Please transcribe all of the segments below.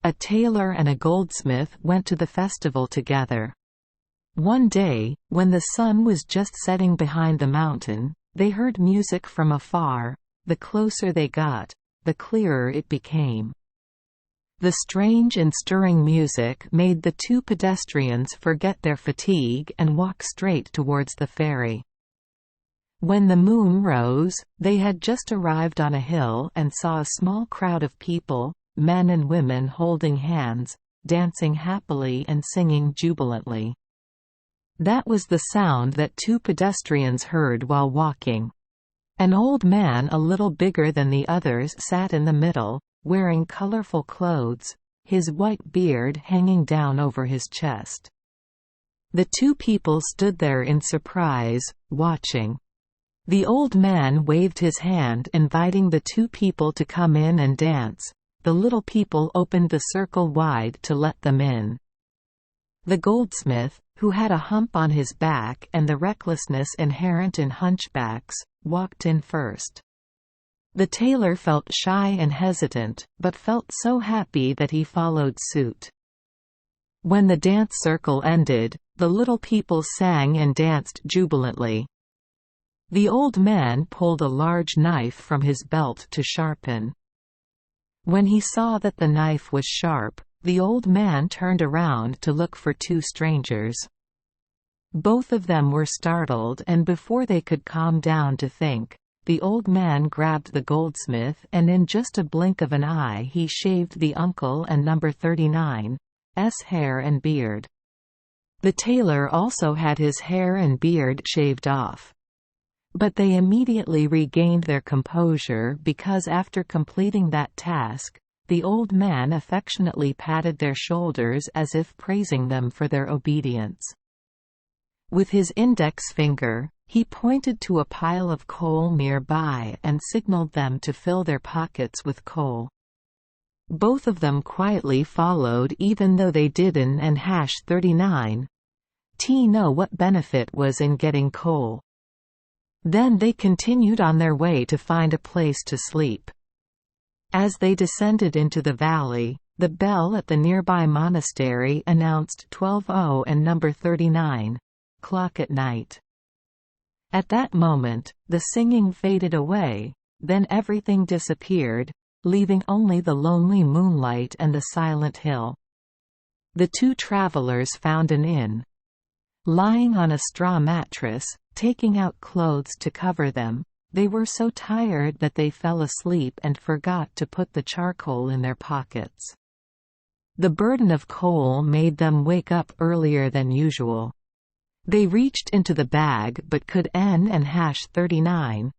A tailor and a goldsmith went to the festival together. One day, when the sun was just setting behind the mountain, they heard music from afar. The closer they got, the clearer it became. The strange and stirring music made the two pedestrians forget their fatigue and walk straight towards the ferry. When the moon rose, they had just arrived on a hill and saw a small crowd of people, men and women holding hands, dancing happily and singing jubilantly. That was the sound that two pedestrians heard while walking. An old man a little bigger than the others sat in the middle, wearing colorful clothes, his white beard hanging down over his chest. The two people stood there in surprise, watching. The old man waved his hand inviting the two people to come in and dance. The little people opened the circle wide to let them in. The goldsmith, who had a hump on his back and the recklessness inherent in hunchbacks, walked in first. The tailor felt shy and hesitant, but felt so happy that he followed suit. When the dance circle ended, the little people sang and danced jubilantly. The old man pulled a large knife from his belt to sharpen. When he saw that the knife was sharp, the old man turned around to look for two strangers. Both of them were startled, and before they could calm down to think, the old man grabbed the goldsmith and in just a blink of an eye he shaved the uncle and number 39's hair and beard. The tailor also had his hair and beard shaved off. But they immediately regained their composure because after completing that task, the old man affectionately patted their shoulders as if praising them for their obedience. With his index finger, he pointed to a pile of coal nearby and signaled them to fill their pockets with coal. Both of them quietly followed even though they didn't and #39 know what benefit was in getting coal. Then they continued on their way to find a place to sleep. As they descended into the valley, the bell at the nearby monastery announced 12:00 and number 39 o'clock at night. At that moment, the singing faded away, then everything disappeared, leaving only the lonely moonlight and the silent hill. The two travelers found an inn. Lying on a straw mattress, taking out clothes to cover them, they were so tired that they fell asleep and forgot to put the charcoal in their pockets. The burden of coal made them wake up earlier than usual. They reached into the bag but could and #39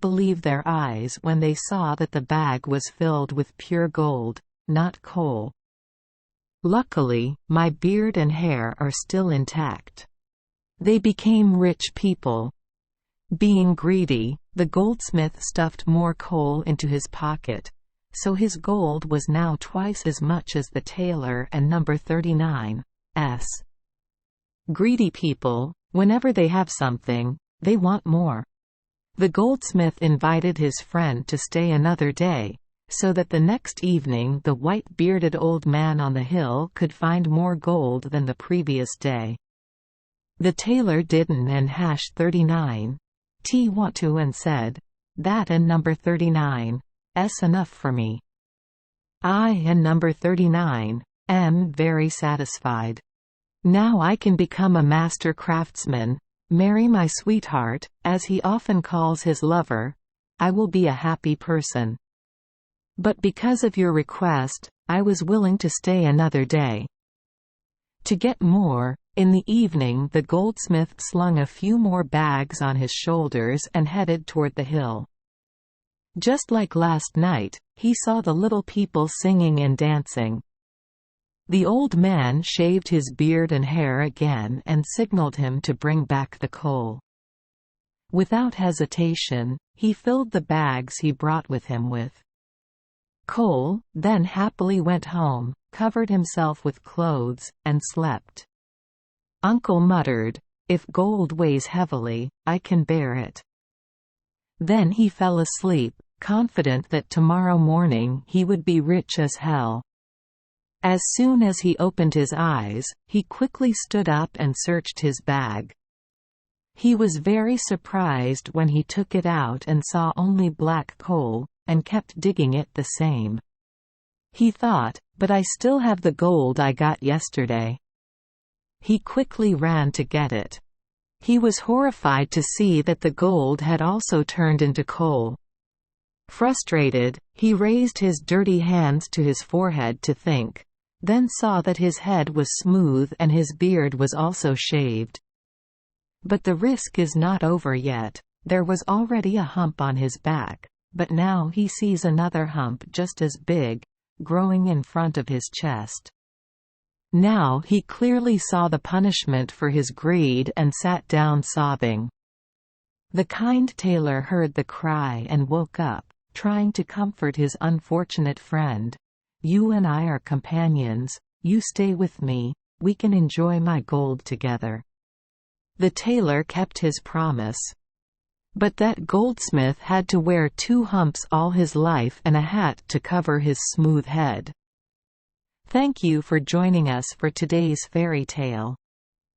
believe their eyes when they saw that the bag was filled with pure gold, not coal. Luckily, my beard and hair are still intact. They became rich people. Being greedy, the goldsmith stuffed more coal into his pocket, so his gold was now twice as much as the tailor and number 39's. Greedy people, whenever they have something, they want more. The goldsmith invited his friend to stay another day, so that the next evening the white-bearded old man on the hill could find more gold than the previous day. The tailor didn't and #39 want to and said, "That and number 39's enough for me. I and number 39 am very satisfied. Now I can become a master craftsman, marry my sweetheart, as he often calls his lover. I will be a happy person. But because of your request, I was willing to stay another day." To get more, in the evening the goldsmith slung a few more bags on his shoulders and headed toward the hill. Just like last night, he saw the little people singing and dancing. The old man shaved his beard and hair again and signaled him to bring back the coal. Without hesitation, he filled the bags he brought with him with coal, then happily went home, covered himself with clothes, and slept. Uncle muttered, "If gold weighs heavily, I can bear it." Then he fell asleep, confident that tomorrow morning he would be rich as hell. As soon as he opened his eyes, he quickly stood up and searched his bag. He was very surprised when he took it out and saw only black coal, and kept digging it the same. He thought, "But I still have the gold I got yesterday." He quickly ran to get it. He was horrified to see that the gold had also turned into coal. Frustrated, he raised his dirty hands to his forehead to think, then saw that his head was smooth and his beard was also shaved. But the risk is not over yet. There was already a hump on his back, but now he sees another hump just as big, growing in front of his chest. Now he clearly saw the punishment for his greed and sat down sobbing. The kind tailor heard the cry and woke up, trying to comfort his unfortunate friend. "You and I are companions, you stay with me, we can enjoy my gold together." The tailor kept his promise. But that goldsmith had to wear 2 humps all his life and a hat to cover his smooth head. Thank you for joining us for today's fairy tale.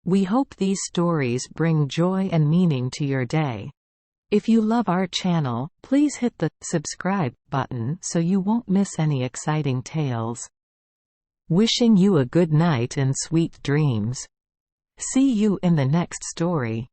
We hope these stories bring joy and meaning to your day. If you love our channel, please hit the subscribe button so you won't miss any exciting tales. Wishing you a good night and sweet dreams. See you in the next story.